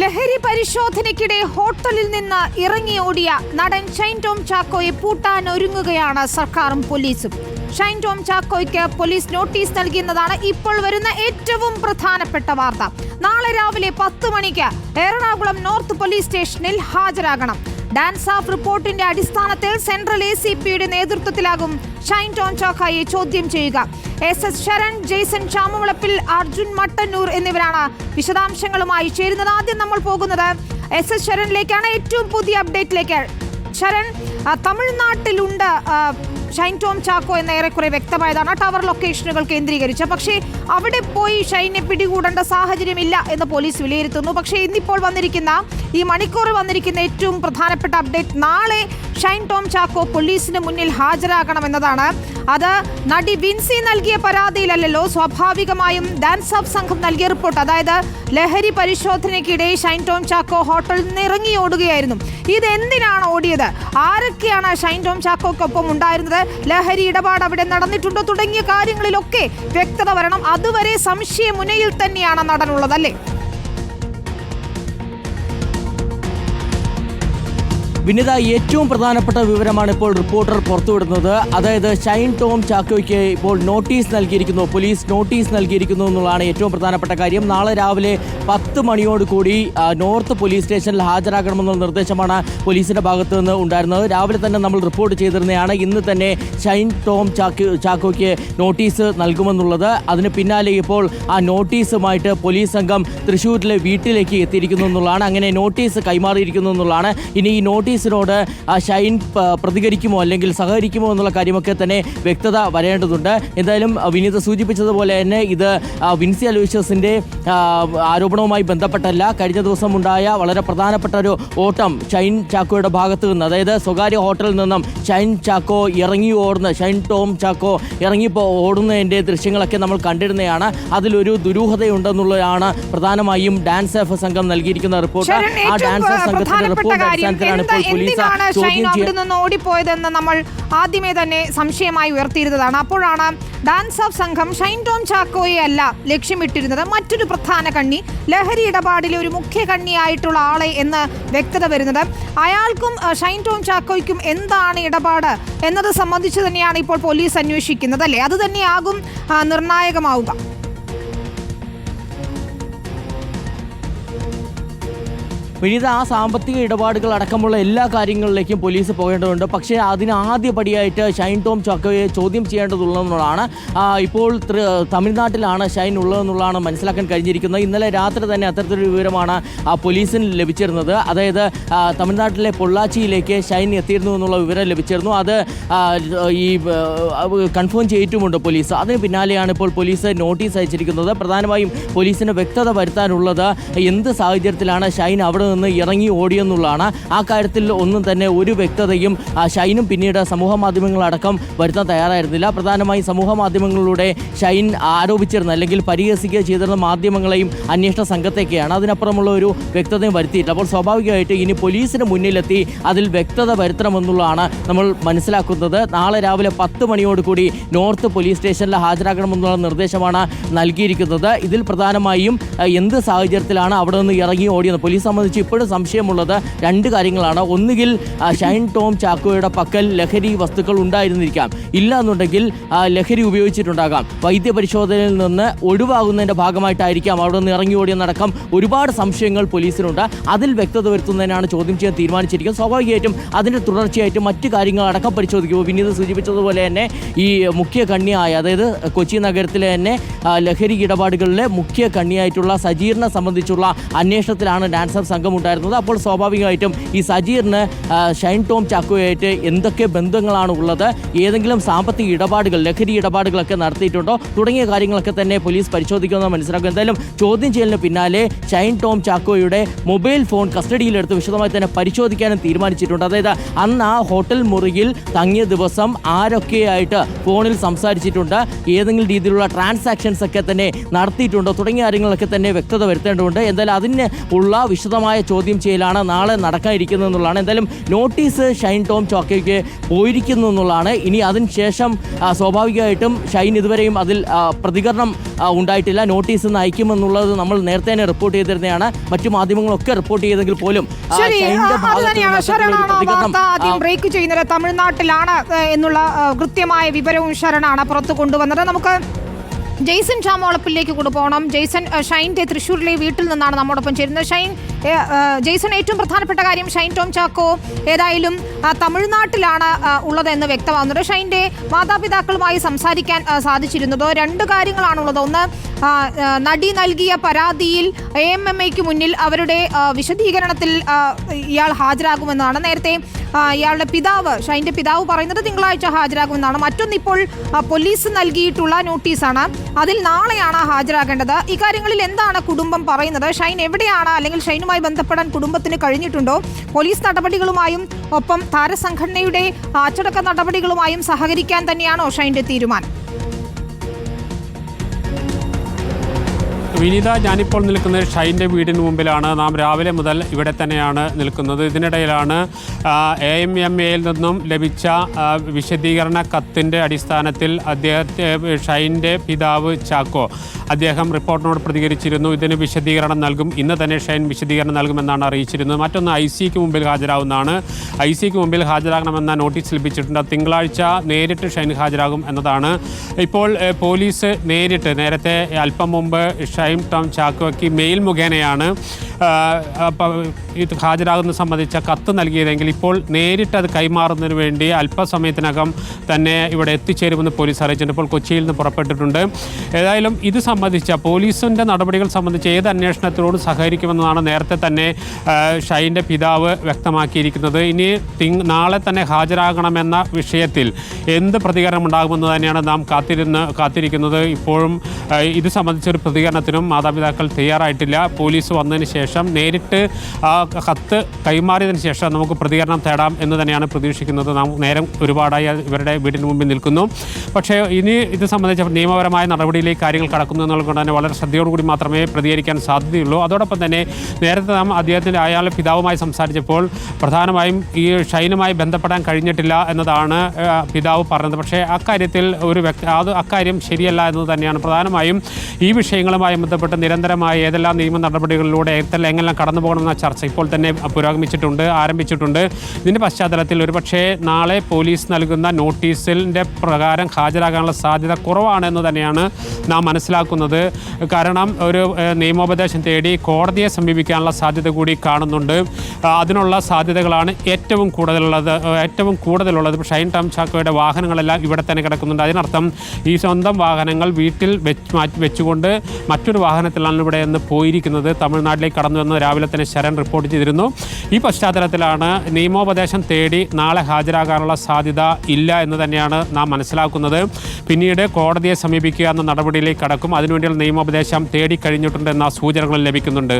ലഹരി പരിശോധനയ്ക്കിടെ ഹോട്ടലിൽ നിന്ന് ഇറങ്ങിയോടിയ നടൻ ഷൈൻ ടോം ചാക്കോയെ പൂട്ടാൻ ഒരുങ്ങുകയാണ് സർക്കാരും പോലീസും. ഷൈൻ ടോം ചാക്കോയ്ക്ക് പോലീസ് നോട്ടീസ് നൽകിയെന്നതാണ് ഇപ്പോൾ വരുന്ന ഏറ്റവും പ്രധാനപ്പെട്ട വാർത്ത. നാളെ രാവിലെ 10 മണിക്ക് എറണാകുളം നോർത്ത് പോലീസ് സ്റ്റേഷനിൽ ഹാജരാകണം. ഡാൻസ് ഓഫ് റിപ്പോർട്ടിന്റെ അടിസ്ഥാനത്തിൽ സെൻട്രൽ ACPയുടെ നേതൃത്വത്തിലാകും ഷൈൻ ടോം ചാക്കോയെ ചോദ്യം ചെയ്യുക. SS ശരൺ, ജെയ്സൺ ചാമുവളപ്പിൽ, അർജുൻ മട്ടന്നൂർ എന്നിവരാണ് വിശദാംശങ്ങളുമായി ചേരുന്നത്. ആദ്യം നമ്മൾ പോകുന്നത് SS ശരണിലേക്കാണ്. ഏറ്റവും പുതിയ അപ്ഡേറ്റിലേക്ക്. ശരൺ, തമിഴ്നാട്ടിലുണ്ട് ഷൈൻ ടോം ചാക്കോ എന്ന് ഏറെക്കുറെ വ്യക്തമായതാണ്, ടവർ ലൊക്കേഷനുകൾ കേന്ദ്രീകരിച്ച്. പക്ഷേ അവിടെ പോയി ഷൈനെ പിടികൂടേണ്ട സാഹചര്യമില്ല എന്ന് പോലീസ് വിലയിരുത്തുന്നു. പക്ഷേ ഇന്നിപ്പോൾ വന്നിരിക്കുന്ന ഈ മണിക്കൂർ വന്നിരിക്കുന്ന ഏറ്റവും പ്രധാനപ്പെട്ട അപ്ഡേറ്റ്, നാളെ ഷൈൻ ടോം ചാക്കോ പോലീസിന് മുന്നിൽ ഹാജരാകണമെന്നതാണ്. അത് നടി വിൻസി നൽകിയ പരാതിയിലല്ലോ. സ്വാഭാവികമായും ഡാൻസ് ഓഫ് സംഘം നൽകിയ റിപ്പോർട്ട്, അതായത് ലഹരി പരിശോധനയ്ക്കിടെ ഷൈൻ ടോം ചാക്കോ ഹോട്ടലിൽ നിന്ന് ഇറങ്ങി ഓടുകയായിരുന്നു. ഇതെന്തിനാണ് ഓടിയത്? ആരൊക്കെയാണ് ഷൈൻ ടോം ചാക്കോക്കൊപ്പം ഉണ്ടായിരുന്നത്? ലഹരി ഇടപാട് അവിടെ നടന്നിട്ടുണ്ടോ? തുടങ്ങിയ കാര്യങ്ങളിലൊക്കെ വ്യക്തത വരണം. അതുവരെ സംശയമുനയിൽ തന്നെയാണ് നടനുള്ളത്, അല്ലേ? വിനിത, ഏറ്റവും പ്രധാനപ്പെട്ട വിവരമാണ് ഇപ്പോൾ റിപ്പോർട്ടർ പുറത്തുവിടുന്നത്. അതായത് ഷൈൻ ടോം ചാക്കോയ്ക്ക് ഇപ്പോൾ നോട്ടീസ് നൽകിയിരിക്കുന്നു, പോലീസ് നോട്ടീസ് നൽകിയിരിക്കുന്നു എന്നുള്ളതാണ് ഏറ്റവും പ്രധാനപ്പെട്ട കാര്യം. നാളെ രാവിലെ 10 മണിയോടുകൂടി നോർത്ത് പോലീസ് സ്റ്റേഷനിൽ ഹാജരാകണമെന്നുള്ള നിർദ്ദേശമാണ് പോലീസിൻ്റെ ഭാഗത്തു നിന്ന് ഉണ്ടായിരുന്നത്. രാവിലെ തന്നെ നമ്മൾ റിപ്പോർട്ട് ചെയ്തിരുന്നതാണ് ഇന്ന് തന്നെ ഷൈൻ ടോം ചാക്കോയ്ക്ക് നോട്ടീസ് നൽകുമെന്നുള്ളത്. അതിന് പിന്നാലെ ഇപ്പോൾ ആ നോട്ടീസുമായിട്ട് പോലീസ് സംഘം തൃശ്ശൂരിലെ വീട്ടിലേക്ക് എത്തിയിരിക്കുന്നു എന്നുള്ളതാണ്. അങ്ങനെ നോട്ടീസ് കൈമാറിയിരിക്കുന്നു എന്നുള്ളതാണ്. ഇനി ഈ നോട്ടീസിനോട് ഷൈൻ പ്രതികരിക്കുമോ അല്ലെങ്കിൽ സഹകരിക്കുമോ എന്നുള്ള കാര്യമൊക്കെ തന്നെ വ്യക്തത വരേണ്ടതുണ്ട്. എന്തായാലും വിനീത സൂചിപ്പിച്ചതുപോലെ തന്നെ ഇത് വിൻസി അലോഷ്യസിൻ്റെ ആരോപണവുമായി ബന്ധപ്പെട്ടല്ല. കഴിഞ്ഞ ദിവസം ഉണ്ടായ വളരെ പ്രധാനപ്പെട്ട ഒരു ഓട്ടം ഷൈൻ ചാക്കോയുടെ ഭാഗത്ത് നിന്ന്, അതായത് സ്വകാര്യ ഹോട്ടലിൽ നിന്നും ഷൈൻ ടോം ചാക്കോ ഇറങ്ങിപ്പോൾ ഓടുന്നതിൻ്റെ ദൃശ്യങ്ങളൊക്കെ നമ്മൾ കണ്ടിരുന്നതാണ്. അതിലൊരു ദുരൂഹതയുണ്ടെന്നുള്ളതാണ് പ്രധാനമായും ഡാൻസ് ഓഫ് സംഘം നൽകിയിരിക്കുന്ന റിപ്പോർട്ട്. ആ ഡാൻസ് ഓഫ് സംഘത്തിന്റെ റിപ്പോർട്ട് അടിസ്ഥാനത്തിലാണ് ഇപ്പോൾ ഓടിപ്പോയതെന്ന് നമ്മൾ ആദ്യമേ തന്നെ സംശയമായി ഉയർത്തിയിരുന്നതാണ്. അപ്പോഴാണ് ഡാൻസ് ഓഫ് സംഘം ഷൈൻ ടോം ചാക്കോയെ അല്ല ലക്ഷ്യമിട്ടിരുന്നത്, മറ്റൊരു പ്രധാന കണ്ണി, ലഹരി ഇടപാടിലെ ഒരു മുഖ്യ കണ്ണിയായിട്ടുള്ള ആളെ എന്ന് വ്യക്തത വരുന്നത്. അയാൾക്കും ഷൈൻ ടോം ചാക്കോയ്ക്കും എന്താണ് ഇടപാട് എന്നത് സംബന്ധിച്ച് തന്നെയാണ് ഇപ്പോൾ പോലീസ് അന്വേഷിക്കുന്നത്, അല്ലേ? അത് തന്നെയാകും നിർണായകമാവുക. വിനീത, ആ സാമ്പത്തിക ഇടപാടുകൾ അടക്കമുള്ള എല്ലാ കാര്യങ്ങളിലേക്കും പോലീസ് പോകേണ്ടതുണ്ട്. പക്ഷേ അതിന് ആദ്യപടിയായിട്ട് ഷൈൻ ടോം ചാക്കോയെ ചോദ്യം ചെയ്യേണ്ടതുള്ളതെന്നുള്ളതാണ്. ഇപ്പോൾ തമിഴ്നാട്ടിലാണ് ഷൈൻ ഉള്ളതെന്നുള്ളതാണ് മനസ്സിലാക്കാൻ കഴിഞ്ഞിരിക്കുന്നത്. ഇന്നലെ രാത്രി തന്നെ അത്തരത്തിലൊരു വിവരമാണ് പോലീസിന് ലഭിച്ചിരുന്നത്. അതായത് തമിഴ്നാട്ടിലെ പൊള്ളാച്ചിയിലേക്ക് ഷൈൻ എത്തിയിരുന്നു എന്നുള്ള വിവരം ലഭിച്ചിരുന്നു. അത് ഈ കൺഫേം ചെയ്തിട്ടുമുണ്ട് പോലീസ്. അതിന് പിന്നാലെയാണ് ഇപ്പോൾ പോലീസ് നോട്ടീസ് അയച്ചിരിക്കുന്നത്. പ്രധാനമായും പോലീസിന് വ്യക്തത വരുത്താനുള്ളത് എന്ത് സാഹചര്യത്തിലാണ് ഷൈൻ അവിടെ നിന്ന് ഇറങ്ങി ഓടിയെന്നുള്ളതാണ്. ആ കാര്യത്തിൽ ഒന്നും തന്നെ ഒരു വ്യക്തതയും ഷൈനും പിന്നീട് സമൂഹ മാധ്യമങ്ങളടക്കം വരുത്താൻ തയ്യാറായിരുന്നില്ല. പ്രധാനമായും സമൂഹ മാധ്യമങ്ങളിലൂടെ ഷൈൻ ആരോപിച്ചിരുന്ന അല്ലെങ്കിൽ പരിഹസിക്കുക ചെയ്തിരുന്ന മാധ്യമങ്ങളെയും അന്വേഷണ സംഘത്തേക്കാണ്. അതിനപ്പുറമുള്ള ഒരു വ്യക്തതയും വരുത്തിയിട്ടില്ല. അപ്പോൾ സ്വാഭാവികമായിട്ട് ഇനി പോലീസിന് മുന്നിലെത്തി അതിൽ വ്യക്തത വരുത്തണമെന്നുള്ളതാണ് നമ്മൾ മനസ്സിലാക്കുന്നത്. നാളെ രാവിലെ 10 മണിയോടുകൂടി നോർത്ത് പോലീസ് സ്റ്റേഷനിൽ ഹാജരാകണമെന്നുള്ള നിർദ്ദേശമാണ് നൽകിയിരിക്കുന്നത്. ഇതിൽ പ്രധാനമായും എന്ത് സാഹചര്യത്തിലാണ് അവിടെ നിന്ന് ഇറങ്ങി ഓടിയത് പോലീസ് സംബന്ധിച്ച് ഇപ്പോഴും സംശയമുള്ളത് 2 കാര്യങ്ങളാണ്. ഒന്നുകിൽ ഷൈൻ ടോം ചാക്കോയുടെ പക്കൽ ലഹരി വസ്തുക്കൾ ഉണ്ടായിരുന്നിരിക്കാം, ഇല്ല എന്നുണ്ടെങ്കിൽ ലഹരി ഉപയോഗിച്ചിട്ടുണ്ടാകാം. വൈദ്യപരിശോധനയിൽ നിന്ന് ഒഴിവാകുന്നതിൻ്റെ ഭാഗമായിട്ടായിരിക്കാം അവിടെ നിന്ന് ഇറങ്ങി ഓടിയെന്നടക്കം ഒരുപാട് സംശയങ്ങൾ പോലീസിനുണ്ട്. അതിൽ വ്യക്തത വരുത്തുന്നതിനാണ് ചോദ്യം ചെയ്യാൻ തീരുമാനിച്ചിരിക്കുന്നത്. സ്വാഭാവികമായിട്ടും അതിൻ്റെ തുടർച്ചയായിട്ട് മറ്റു കാര്യങ്ങളടക്കം പരിശോധിക്കുമ്പോൾ വിനീത് സൂചിപ്പിച്ചതുപോലെ തന്നെ ഈ മുഖ്യ കണ്ണിയായ, അതായത് കൊച്ചി നഗരത്തിലെ തന്നെ ലഹരി ഇടപാടുകളിലെ മുഖ്യ കണ്ണിയായിട്ടുള്ള സജീറിനെ സംബന്ധിച്ചുള്ള അന്വേഷണത്തിലാണ് ഡാൻസ് ഓഫ് സംഘം ഉണ്ടായിരുന്നത്. അപ്പോൾ സ്വാഭാവികമായിട്ടും ഈ സജീറിന് ഷൈൻ ടോം ചാക്കോയായിട്ട് എന്തൊക്കെ ബന്ധങ്ങളാണ് ഉള്ളത്, ഏതെങ്കിലും സാമ്പത്തിക ഇടപാടുകൾ, ലഹരി ഇടപാടുകളൊക്കെ നടത്തിയിട്ടുണ്ടോ തുടങ്ങിയ കാര്യങ്ങളൊക്കെ തന്നെ പോലീസ് പരിശോധിക്കുമെന്ന് മനസ്സിലാക്കും. എന്തായാലും ചോദ്യം ചെയ്യലിന് പിന്നാലെ ഷൈൻ ടോം ചാക്കോയുടെ മൊബൈൽ ഫോൺ കസ്റ്റഡിയിലെടുത്ത് വിശദമായി തന്നെ പരിശോധിക്കാനും തീരുമാനിച്ചിട്ടുണ്ട്. അതായത് അന്ന് ആ ഹോട്ടൽ മുറിയിൽ തങ്ങിയ ദിവസം ആരൊക്കെയായിട്ട് ഫോണിൽ സംസാരിച്ചിട്ടുണ്ട്, ഏതെങ്കിലും രീതിയിലുള്ള ട്രാൻസാക്ഷൻസ് ഒക്കെ തന്നെ നടത്തിയിട്ടുണ്ടോ തുടങ്ങിയ കാര്യങ്ങളൊക്കെ തന്നെ വ്യക്തത വരുത്തേണ്ടതുണ്ട്. എന്തായാലും അതിന് ഉള്ള വിശദമായ വിശദമായ ചോദ്യം ചെയ്യലാണ് നാളെ നടക്കാനിരിക്കുന്നത് എന്നുള്ളതാണ്. എന്തായാലും നോട്ടീസ് ഷൈൻ ടോം ചാക്കോയ്ക്ക് പോയിരിക്കുന്നു എന്നുള്ളതാണ്. ഇനി അതിനുശേഷം സ്വാഭാവികമായിട്ടും ഷൈൻ ഇതുവരെയും അതിൽ പ്രതികരണം ഉണ്ടായിട്ടില്ല. നോട്ടീസ് ഇന്ന് അയക്കുമെന്നുള്ളത് നമ്മൾ നേരത്തെ തന്നെ റിപ്പോർട്ട് ചെയ്തിരുന്നതാണ്. മറ്റു മാധ്യമങ്ങളൊക്കെ റിപ്പോർട്ട് ചെയ്തെങ്കിൽ പോലും ബ്രേക്ക് ചെയ്യുന്നത് തമിഴ്നാട്ടിലാണ് എന്നുള്ള കൃത്യമായ വിവരവും ശരണാണ് പുറത്തു കൊണ്ടുവന്നത്. നമുക്ക് ജെയ്സൺ ചാമോളപ്പിലേക്ക് കൊണ്ടുപോകണം. ജെയ്സൺ, ഷൈൻ്റെ തൃശ്ശൂരിലെ വീട്ടിൽ നിന്നാണ് നമ്മോടൊപ്പം ചേരുന്നത്. ജെയ്സൺ, ഏറ്റവും പ്രധാനപ്പെട്ട കാര്യം ഷൈൻ ടോം ചാക്കോ ഏതായാലും തമിഴ്നാട്ടിലാണ് ഉള്ളതെന്ന് വ്യക്തമാകുന്നുണ്ട്. ഷൈൻ്റെ മാതാപിതാക്കളുമായി സംസാരിക്കാൻ സാധിച്ചിരുന്നതോ? രണ്ട് കാര്യങ്ങളാണുള്ളത്. ഒന്ന്, നടി നൽകിയ പരാതിയിൽ AMMAയ്ക്ക് മുന്നിൽ അവരുടെ വിശദീകരണത്തിൽ ഇയാൾ ഹാജരാകുമെന്നാണ്. നേരത്തെ ഇയാളുടെ പിതാവ്, ഷൈൻ്റെ പിതാവ് പറയുന്നത് തിങ്കളാഴ്ച ഹാജരാകുമെന്നാണ്. മറ്റൊന്ന്, ഇപ്പോൾ പോലീസ് നൽകിയിട്ടുള്ള നോട്ടീസാണ്. അതിൽ നാളെയാണ് ഹാജരാകേണ്ടത്. ഇക്കാര്യങ്ങളിൽ എന്താണ് കുടുംബം പറയുന്നത്? ഷൈൻ എവിടെയാണ്, അല്ലെങ്കിൽ ഷൈനുമായി ബന്ധപ്പെടാൻ കുടുംബത്തിന് കഴിഞ്ഞിട്ടുണ്ടോ? പോലീസ് നടപടികളുമായും ഒപ്പം താരസംഘടനയുടെ അച്ചടക്ക നടപടികളുമായും സഹകരിക്കാൻ തന്നെയാണോ ഷൈൻ്റെ തീരുമാനം? വിനീത, ഞാനിപ്പോൾ നിൽക്കുന്നത് ഷൈൻ്റെ വീടിന് മുമ്പിലാണ്. നാം രാവിലെ മുതൽ ഇവിടെ തന്നെയാണ് നിൽക്കുന്നത്. ഇതിനിടയിലാണ് AMMAയിൽ നിന്നും ലഭിച്ച വിശദീകരണ കത്തിൻ്റെ അടിസ്ഥാനത്തിൽ ഷൈൻ്റെ പിതാവ് ചാക്കോ അദ്ദേഹം റിപ്പോർട്ടിനോട് പ്രതികരിച്ചിരുന്നു. ഇതിന് വിശദീകരണം നൽകും, ഇന്ന് തന്നെ ഷൈൻ വിശദീകരണം നൽകുമെന്നാണ് അറിയിച്ചിരുന്നത്. മറ്റൊന്ന്, ICക്ക് മുമ്പിൽ ഹാജരാകുന്നതാണ്. ICക്ക് മുമ്പിൽ ഹാജരാകണമെന്ന നോട്ടീസ് ലഭിച്ചിട്ടുണ്ട്. തിങ്കളാഴ്ച നേരിട്ട് ഷൈൻ ഹാജരാകും എന്നതാണ്. ഇപ്പോൾ പോലീസ് നേരത്തെ അല്പം മുമ്പ് ഷൈൻ ടോം ചാക്കോയ്ക്ക് മെയിൽ മുഖേനയാണ് ഇത് ഹാജരാകുന്നത് സംബന്ധിച്ച കത്ത് നൽകിയതെങ്കിൽ ഇപ്പോൾ നേരിട്ട് അത് കൈമാറുന്നതിന് വേണ്ടി അല്പസമയത്തിനകം തന്നെ ഇവിടെ എത്തിച്ചേരുമെന്ന് പോലീസ് അറിയിച്ചിട്ടുണ്ട്. ഇപ്പോൾ കൊച്ചിയിൽ നിന്ന് പുറപ്പെട്ടിട്ടുണ്ട്. ഏതായാലും ഇത് സംബന്ധിച്ച പോലീസിൻ്റെ നടപടികൾ സംബന്ധിച്ച് ഏത് അന്വേഷണത്തിനോട് സഹകരിക്കുമെന്നാണ് നേരത്തെ തന്നെ ഷൈൻ്റെ പിതാവ് വ്യക്തമാക്കിയിരിക്കുന്നത്. ഇനി നാളെ തന്നെ ഹാജരാകണമെന്ന വിഷയത്തിൽ എന്ത് പ്രതികരണം ഉണ്ടാകുമെന്ന് തന്നെയാണ് നാം കാത്തിരിക്കുന്നത്. ഇപ്പോഴും ഇത് സംബന്ധിച്ചൊരു പ്രതികരണത്തിനും മാതാപിതാക്കൾ തയ്യാറായിട്ടില്ല. പോലീസ് വന്നതിന് ശേഷം നേരിട്ട് ആ കത്ത് കൈമാറിയതിന് ശേഷം നമുക്ക് പ്രതികരണം തേടാം എന്ന് തന്നെയാണ് പ്രതീക്ഷിക്കുന്നത്. നാം നേരം ഒരുപാടായി ഇവരുടെ വീടിന് മുമ്പിൽ നിൽക്കുന്നു. പക്ഷേ ഇനി ഇത് സംബന്ധിച്ച നിയമപരമായ നടപടിയിലേക്ക് കാര്യങ്ങൾ കടക്കുന്നു എന്നുള്ളത് തന്നെ വളരെ ശ്രദ്ധയോടുകൂടി മാത്രമേ പ്രതികരിക്കാൻ സാധ്യതയുള്ളൂ. അതോടൊപ്പം തന്നെ നേരത്തെ നാം അയാളുടെ പിതാവുമായി സംസാരിച്ചപ്പോൾ പ്രധാനമായും ഈ ഷൈനുമായി ബന്ധപ്പെടാൻ കഴിഞ്ഞിട്ടില്ല എന്നതാണ് പിതാവ് പറഞ്ഞത്. പക്ഷേ അക്കാര്യത്തിൽ അക്കാര്യം ശരിയല്ല എന്നത് തന്നെയാണ്. പ്രധാനമായും ഈ വിഷയങ്ങളുമായി ബന്ധപ്പെട്ട് നിരന്തരമായ ഏതെല്ലാം നിയമ നടപടികളിലൂടെ എങ്ങനെല്ലാം കടന്നു പോകണമെന്ന ചർച്ച ഇപ്പോൾ തന്നെ ആരംഭിച്ചിട്ടുണ്ട്. ഇതിൻ്റെ പശ്ചാത്തലത്തിൽ ഒരുപക്ഷേ നാളെ പോലീസ് നൽകുന്ന നോട്ടീസിൻ്റെ പ്രകാരം ഹാജരാകാനുള്ള സാധ്യത കുറവാണെന്ന് തന്നെയാണ് നാം മനസ്സിലാക്കുന്നത്. കാരണം ഒരു നിയമോപദേശം തേടി കോടതിയെ സമീപിക്കാനുള്ള സാധ്യത കൂടി കാണുന്നുണ്ട്. അതിനുള്ള സാധ്യതകളാണ് ഏറ്റവും കൂടുതലുള്ളത്. ഷൈൻ ടോം ചാക്കോയുടെ വാഹനങ്ങളെല്ലാം ഇവിടെ തന്നെ കിടക്കുന്നുണ്ട്. അതിനർത്ഥം ഈ സ്വന്തം വാഹനങ്ങൾ വീട്ടിൽ വെച്ചുകൊണ്ട് മറ്റൊരു വാഹനത്തിലാണ് ഇവിടെ നിന്ന് പോയിരിക്കുന്നത്. തമിഴ്നാട്ടിലേക്ക് കടന്നുവെന്ന് രാവിലെ തന്നെ ശരൺ റിപ്പോർട്ട് ചെയ്തിരുന്നു. ഈ പശ്ചാത്തലത്തിലാണ് നിയമോപദേശം തേടി നാളെ ഹാജരാകാനുള്ള സാധ്യത ഇല്ല എന്ന് തന്നെയാണ് നാം മനസ്സിലാക്കുന്നത്. പിന്നീട് കോടതിയെ സമീപിക്കുക എന്ന നടപടിയിലേക്ക് കടക്കും. അതിനുവേണ്ടിയുള്ള നിയമോപദേശം തേടി കഴിഞ്ഞിട്ടുണ്ടെന്ന സൂചനകൾ ലഭിക്കുന്നുണ്ട്.